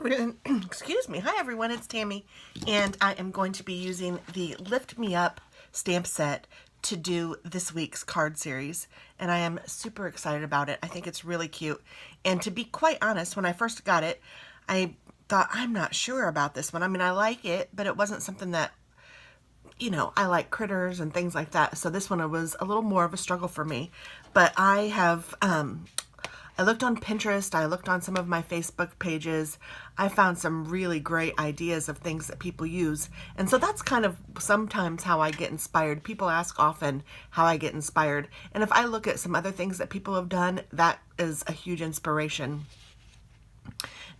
everyone. Excuse me. Hi everyone, it's Tammy, and I am going to be using the Lift Me Up stamp set to do this week's card series, and I am super excited about it. I think it's really cute, and to be quite honest, when I first got it, I thought, I'm not sure about this one. I mean, I like it, but it wasn't something that, you know, I like critters and things like that, so this one was a little more of a struggle for me. But I have I looked on Pinterest, I looked on some of my Facebook pages, I found some really great ideas of things that people use. And so that's kind of sometimes how I get inspired. People ask often how I get inspired. And if I look at some other things that people have done, that is a huge inspiration.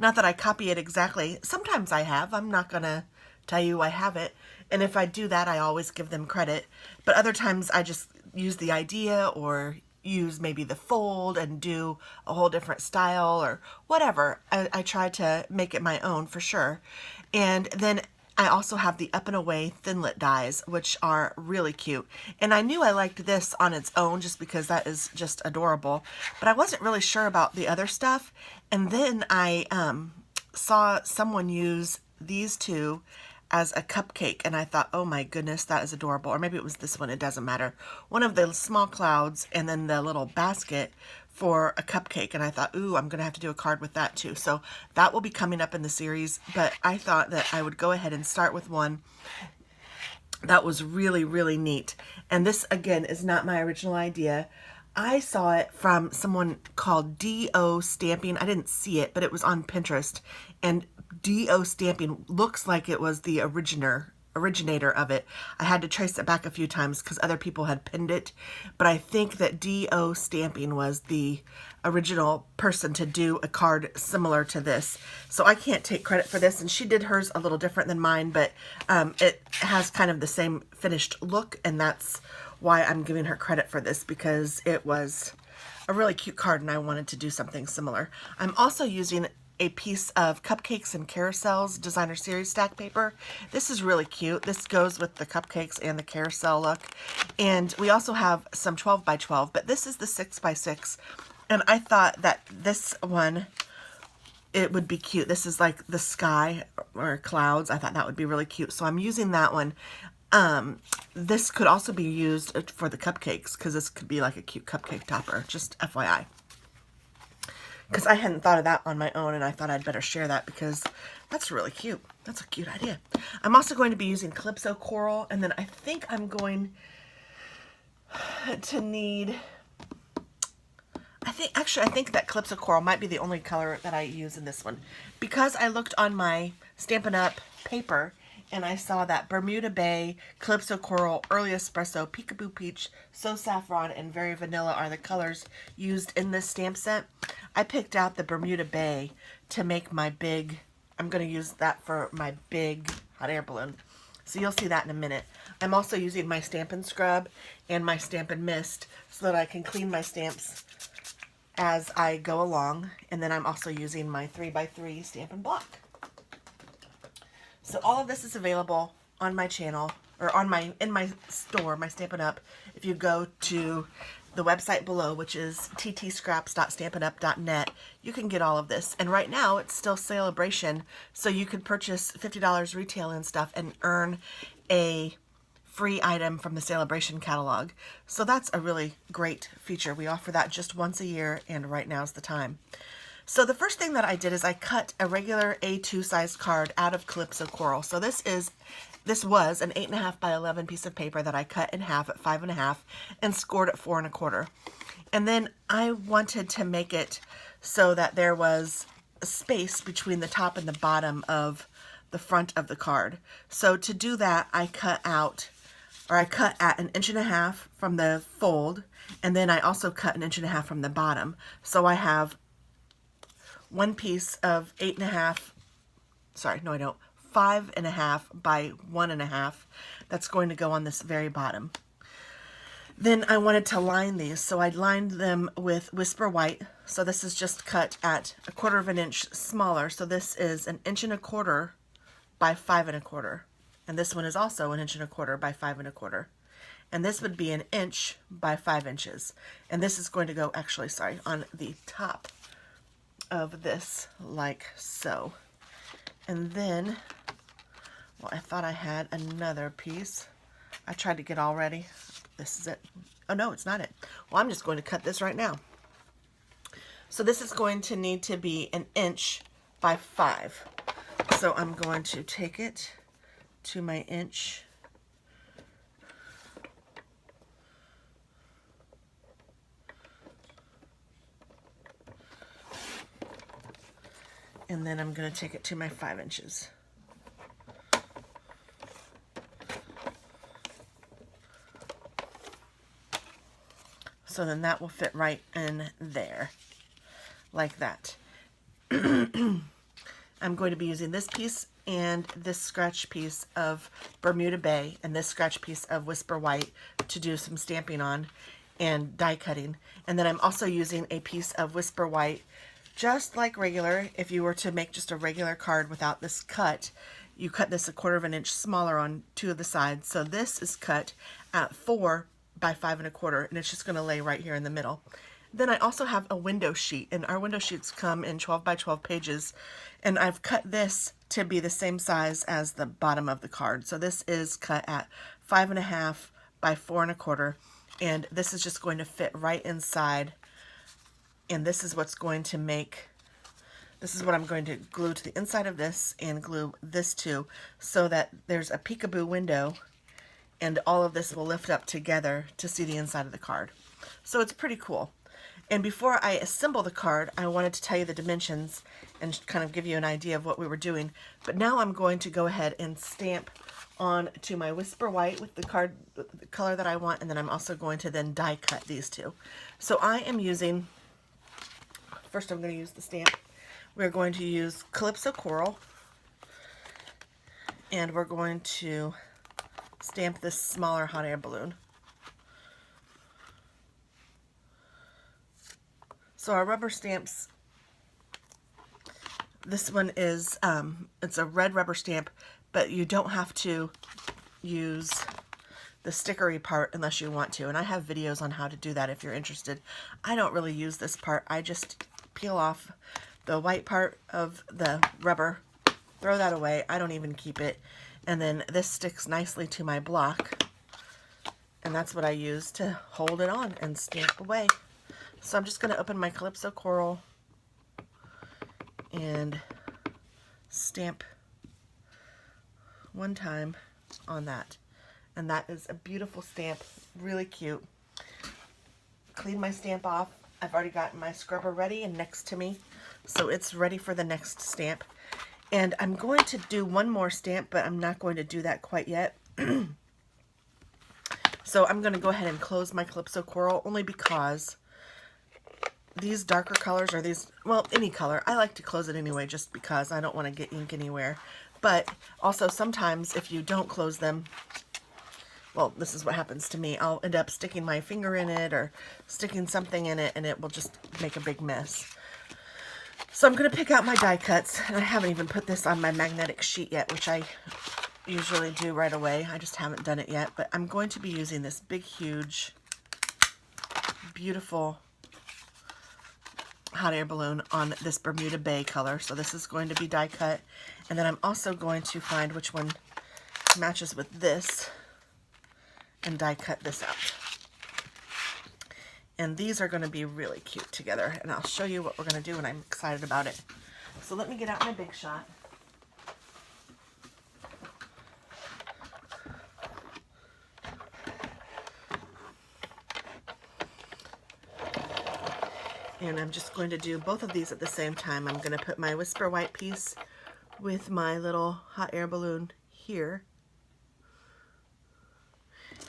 Not that I copy it exactly. Sometimes I have. I'm not going to tell you I have it. And if I do that, I always give them credit. But other times I just use the idea or use maybe the fold and do a whole different style or whatever. I try to make it my own for sure. And then I also have the Up and Away Thinlit dies, which are really cute. And I knew I liked this on its own just because that is just adorable. But I wasn't really sure about the other stuff. And then I saw someone use these two as a cupcake, and I thought, oh my goodness, that is adorable. Or maybe it was this one, it doesn't matter. One of the small clouds and then the little basket for a cupcake, and I thought, ooh, I'm gonna have to do a card with that too. So that will be coming up in the series, but I thought that I would go ahead and start with one that was really, really neat. And this, again, is not my original idea. I saw it from someone called D.O. Stamping. I didn't see it, but it was on Pinterest. And D.O. Stamping looks like it was the originator of it. I had to trace it back a few times because other people had pinned it. But I think that D.O. Stamping was the original person to do a card similar to this. So I can't take credit for this. And she did hers a little different than mine, but it has kind of the same finished look. And that's why I'm giving her credit for this, because it was a really cute card and I wanted to do something similar. I'm also using a piece of Cupcakes and Carousels Designer Series stack paper. This is really cute. This goes with the cupcakes and the carousel look. And we also have some 12 by 12, but this is the 6 by 6. And I thought that this one, it would be cute. This is like the sky or clouds. I thought that would be really cute. So I'm using that one. This could also be used for the cupcakes because this could be like a cute cupcake topper, just FYI. Because I hadn't thought of that on my own, and I thought I'd better share that because that's really cute. That's a cute idea. I'm also going to be using Calypso Coral, and then I think I'm going to need, I think that Calypso Coral might be the only color that I use in this one. Because I looked on my Stampin' Up! Paper, and I saw that Bermuda Bay, Calypso Coral, Early Espresso, Peekaboo Peach, So Saffron, and Very Vanilla are the colors used in this stamp set. I picked out the Bermuda Bay to make my big, I'm going to use that for my big hot air balloon. So you'll see that in a minute. I'm also using my Stampin' Scrub and my Stampin' Mist so that I can clean my stamps as I go along. And then I'm also using my 3x3 Stampin' Block. So all of this is available on my channel, or in my store, my Stampin' Up. If you go to the website below, which is TT.Scraps.stampinup.net, you can get all of this. And right now it's still celebration, so you could purchase $50 retail and stuff and earn a free item from the celebration catalog. So that's a really great feature. We offer that just once a year, and right now's the time. So the first thing that I did is I cut a regular A2 size card out of Calypso Coral. So this was an 8.5 by 11 piece of paper that I cut in half at 5.5 and scored at 4 1/4. And then I wanted to make it so that there was a space between the top and the bottom of the front of the card. So to do that, I cut at 1.5 inches from the fold, and then I also cut 1.5 inches from the bottom. So I have one piece of 8.5, sorry, no I don't, 5.5 by 1.5 that's going to go on this very bottom. Then I wanted to line these, so I lined them with Whisper White. So this is just cut at 1/4 inch smaller. So this is 1.25 inches by 5 1/4. And this one is also 1.25 inches by 5 1/4. And this would be 1 inch by 5 inches. And this is going to go, actually, sorry, on the top of this, like so. And then, well, I thought I had another piece. I tried to get all ready. This is it. Oh no, it's not it. Well, I'm just going to cut this right now. So this is going to need to be 1 inch by 5. So I'm going to take it to my inch. And then I'm going to take it to my 5 inches. So then that will fit right in there, like that. I'm going to be using this piece and this scratch piece of Bermuda Bay and this scratch piece of Whisper White to do some stamping on and die cutting. And then I'm also using a piece of Whisper White, just like regular. If you were to make just a regular card without this cut, you cut this 1/4 inch smaller on 2 of the sides. So this is cut at 4 by 5 1/4, and it's just going to lay right here in the middle. Then I also have a window sheet, and our window sheets come in 12 by 12 pages, and I've cut this to be the same size as the bottom of the card. So this is cut at 5 1/2 by 4 1/4, and this is just going to fit right inside, and this is what's going to make, this is what I'm going to glue to the inside of this and glue this to, so that there's a peekaboo window, and all of this will lift up together to see the inside of the card. So it's pretty cool. And before I assemble the card, I wanted to tell you the dimensions and kind of give you an idea of what we were doing. But now I'm going to go ahead and stamp on to my Whisper White with the card, the color that I want, and then I'm also going to then die cut these two. So I am using, first I'm going to use the stamp. We're going to use Calypso Coral, and we're going to stamp this smaller hot air balloon. So our rubber stamps, this one is, it's a red rubber stamp, but you don't have to use the stickery part unless you want to. And I have videos on how to do that if you're interested. I don't really use this part. I just peel off the white part of the rubber, throw that away. I don't even keep it. And then this sticks nicely to my block. And that's what I use to hold it on and stamp away. So I'm just going to open my Calypso Coral and stamp one time on that. And that is a beautiful stamp, really cute. Clean my stamp off. I've already got my scrubber ready and next to me, so it's ready for the next stamp. And I'm going to do one more stamp, but I'm not going to do that quite yet. So I'm going to go ahead and close my Calypso Coral, only because these darker colors, or these, well, any color, I like to close it anyway just because I don't want to get ink anywhere. But also sometimes if you don't close them, well, this is what happens to me. I'll end up sticking my finger in it or sticking something in it, and it will just make a big mess. So I'm going to pick out my die cuts, and I haven't even put this on my magnetic sheet yet, which I usually do right away. I just haven't done it yet, but I'm going to be using this big, huge, beautiful hot air balloon on this Bermuda Bay color. So this is going to be die cut, and then I'm also going to find which one matches with this and die cut this out. And these are going to be really cute together, and I'll show you what we're going to do, and I'm excited about it. So let me get out my Big Shot. And I'm just going to do both of these at the same time. I'm going to put my Whisper White piece with my little hot air balloon here.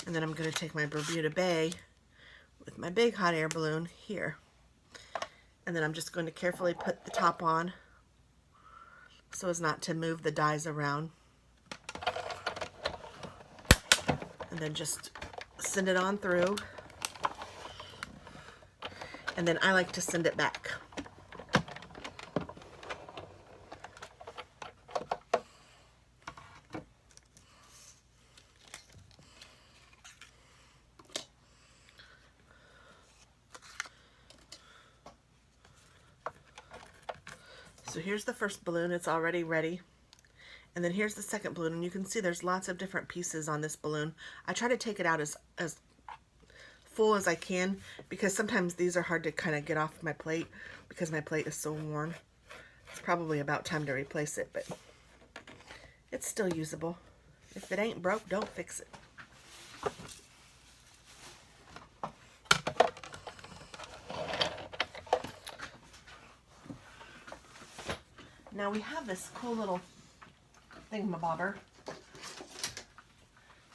And then I'm going to take my Bermuda Bay with my big hot air balloon here. And then I'm just going to carefully put the top on so as not to move the dies around. And then just send it on through. And then I like to send it back. So here's the first balloon. It's already ready. And then here's the second balloon, and you can see there's lots of different pieces on this balloon. I try to take it out as full as I can, because sometimes these are hard to kind of get off my plate because my plate is so worn. It's probably about time to replace it, but it's still usable. If it ain't broke, don't fix it. Now we have this cool little thingamabobber.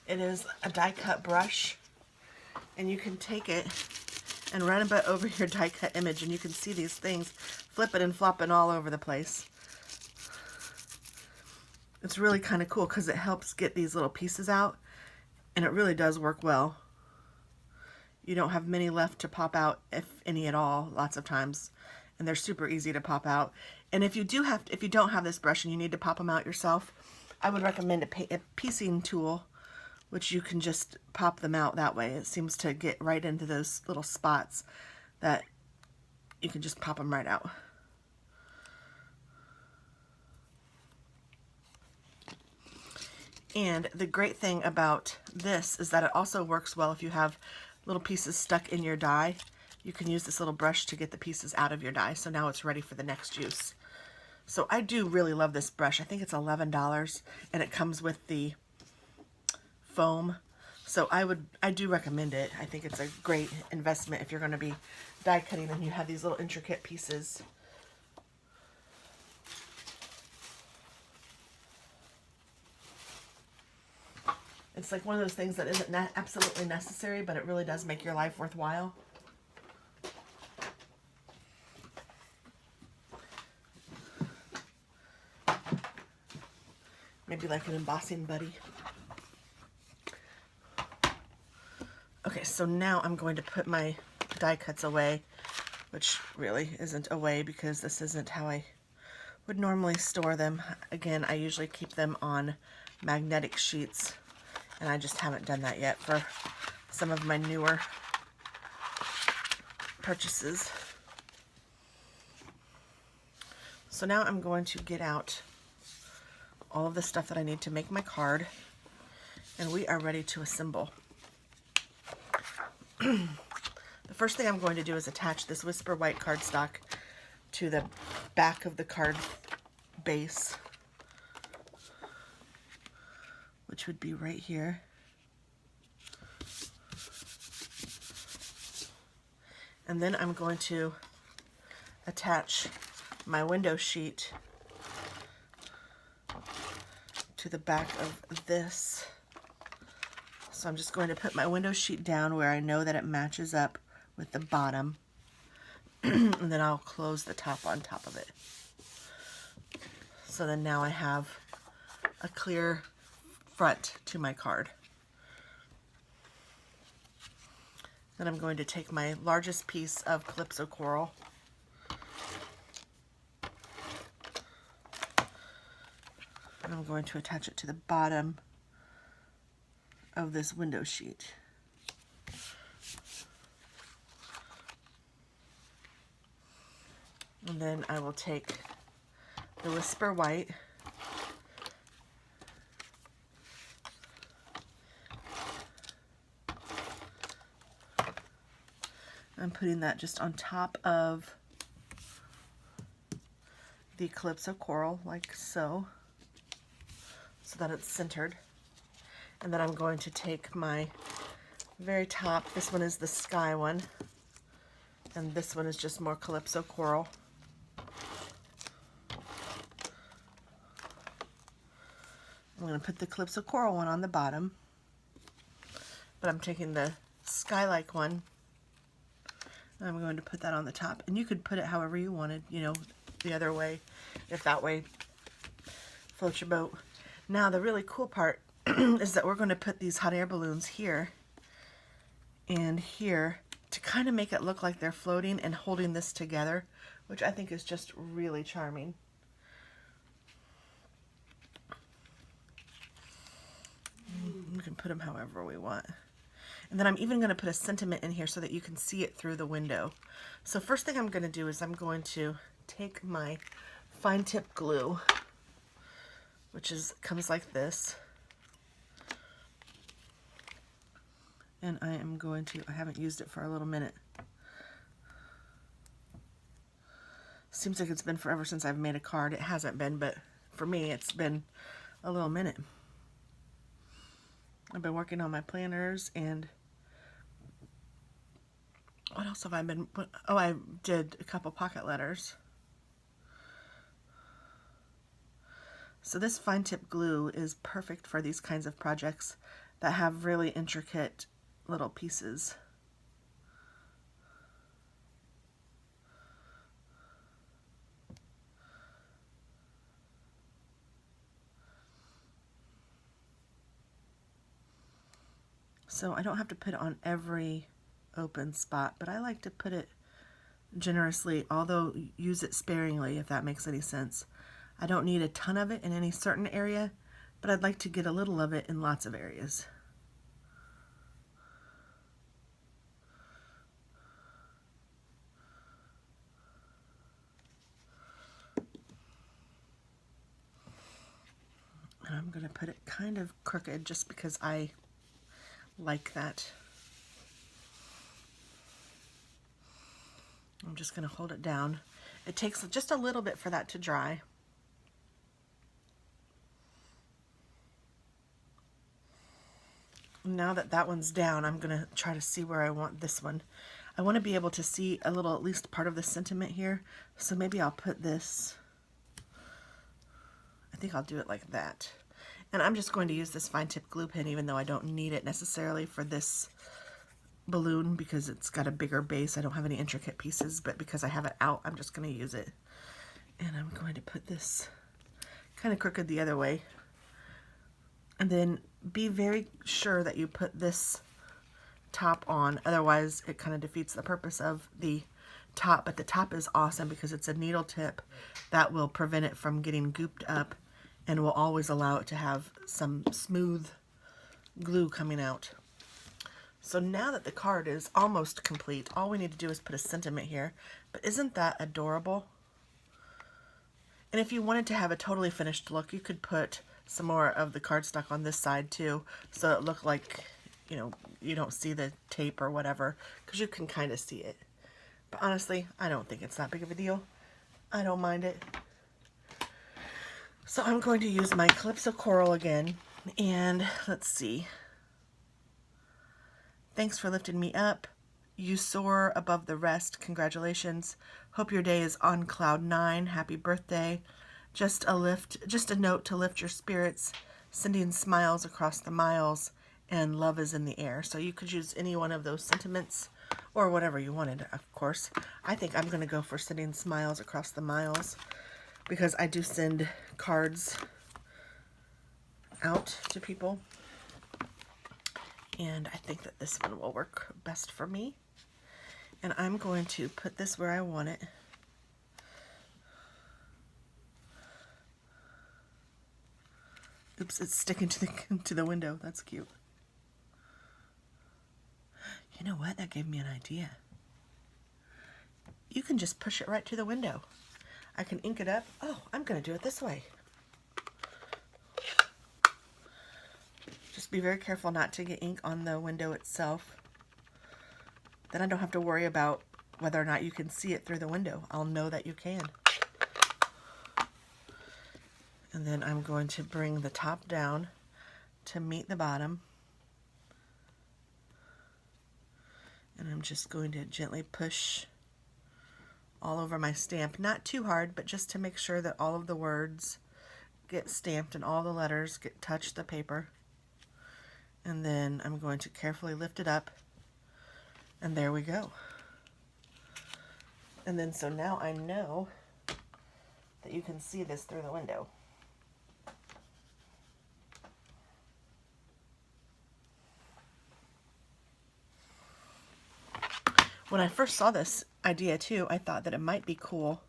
It is a die cut brush, and you can take it and run a bit over your die cut image, and you can see these things flipping and flopping all over the place. It's really kind of cool because it helps get these little pieces out, and it really does work well. You don't have many left to pop out, if any at all, lots of times, and they're super easy to pop out. And if you don't have this brush and you need to pop them out yourself, I would recommend a piecing tool, which you can just pop them out that way. It seems to get right into those little spots that you can just pop them right out. And the great thing about this is that it also works well if you have little pieces stuck in your die. You can use this little brush to get the pieces out of your die. So now it's ready for the next use. So I do really love this brush. I think it's $11, and it comes with the foam. So I do recommend it. I think it's a great investment if you're going to be die cutting and you have these little intricate pieces. It's like one of those things that isn't absolutely necessary, but it really does make your life worthwhile. Maybe like an embossing buddy. Okay, so now I'm going to put my die cuts away, which really isn't away because this isn't how I would normally store them. Again, I usually keep them on magnetic sheets, and I just haven't done that yet for some of my newer purchases. So now I'm going to get out all of the stuff that I need to make my card, and we are ready to assemble. The first thing I'm going to do is attach this Whisper White cardstock to the back of the card base, which would be right here. And then I'm going to attach my window sheet to the back of this. So I'm just going to put my window sheet down where I know that it matches up with the bottom, and then I'll close the top on top of it. So then now I have a clear front to my card. Then I'm going to take my largest piece of Calypso Coral, and I'm going to attach it to the bottom of this window sheet. And then I will take the Whisper White I'm putting that just on top of the Calypso Coral, like so that it's centered. And then I'm going to take my very top, this one is the sky one, and this one is just more Calypso Coral. I'm going to put the Calypso Coral one on the bottom, but I'm taking the sky-like one, and I'm going to put that on the top. And you could put it however you wanted, you know, the other way, if that way floats your boat. Now the really cool part is that we're going to put these hot air balloons here and here to kind of make it look like they're floating and holding this together, which I think is just really charming. We can put them however we want. And then I'm even going to put a sentiment in here so that you can see it through the window. So first thing I'm going to do is I'm going to take my fine tip glue, which comes like this. And I am going to, I haven't used it for a little minute. Seems like it's been forever since I've made a card. It hasn't been, but for me it's been a little minute. I've been working on my planners, and what else have I been, oh, I did a couple pocket letters. So this fine tip glue is perfect for these kinds of projects that have really intricate little pieces. So I don't have to put it on every open spot, but I like to put it generously, although use it sparingly, if that makes any sense. I don't need a ton of it in any certain area, but I'd like to get a little of it in lots of areas. And I'm going to put it kind of crooked just because I like that. I'm just going to hold it down. It takes just a little bit for that to dry. Now that that one's down, I'm going to try to see where I want this one. I want to be able to see a little, at least part of the sentiment here. So maybe I'll put this, I think I'll do it like that. And I'm just going to use this fine tip glue pen, even though I don't need it necessarily for this balloon because it's got a bigger base. I don't have any intricate pieces, but because I have it out, I'm just going to use it. And I'm going to put this kind of crooked the other way. And then be very sure that you put this top on, otherwise it kind of defeats the purpose of the top. But the top is awesome because it's a needle tip that will prevent it from getting gooped up and will always allow it to have some smooth glue coming out. So now that the card is almost complete, all we need to do is put a sentiment here. But isn't that adorable? And if you wanted to have a totally finished look, you could put some more of the cardstock on this side too, so it looked like, you know, you don't see the tape or whatever, because you can kind of see it. But honestly, I don't think it's that big of a deal. I don't mind it. So I'm going to use my Calypso Coral again, and let's see. Thanks for lifting me up. You soar above the rest. Congratulations. Hope your day is on cloud 9. Happy birthday. Just a note to lift your spirits, sending smiles across the miles, and love is in the air. So you could use any one of those sentiments or whatever you wanted, of course. I think I'm going to go for sending smiles across the miles because I do send cards out to people. And I think that this one will work best for me. And I'm going to put this where I want it. Oops, it's sticking to the window. That's cute. You know what? That gave me an idea. You can just push it right to the window. I can ink it up. Oh, I'm going to do it this way. Just be very careful not to get ink on the window itself. Then I don't have to worry about whether or not you can see it through the window. I'll know that you can. And then I'm going to bring the top down to meet the bottom. And I'm just going to gently push all over my stamp. Not too hard, but just to make sure that all of the words get stamped and all the letters touch the paper. And then I'm going to carefully lift it up. And there we go. And then so now I know that you can see this through the window. When I first saw this idea too, I thought that it might be cool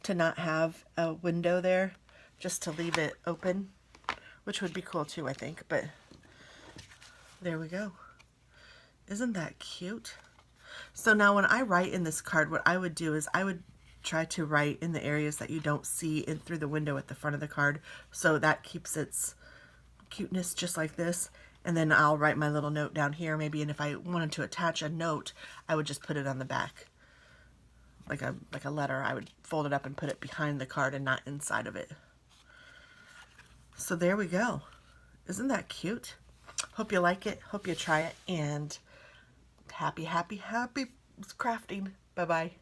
to not have a window there, just to leave it open, which would be cool too, I think. But there we go. Isn't that cute? So now when I write in this card, what I would do is I would try to write in the areas that you don't see in through the window at the front of the card, so that keeps its cuteness just like this. And then I'll write my little note down here maybe, and if I wanted to attach a note, I would just put it on the back. Like a letter, I would fold it up and put it behind the card and not inside of it. So there we go. Isn't that cute? Hope you like it. Hope you try it. And happy crafting. Bye-bye.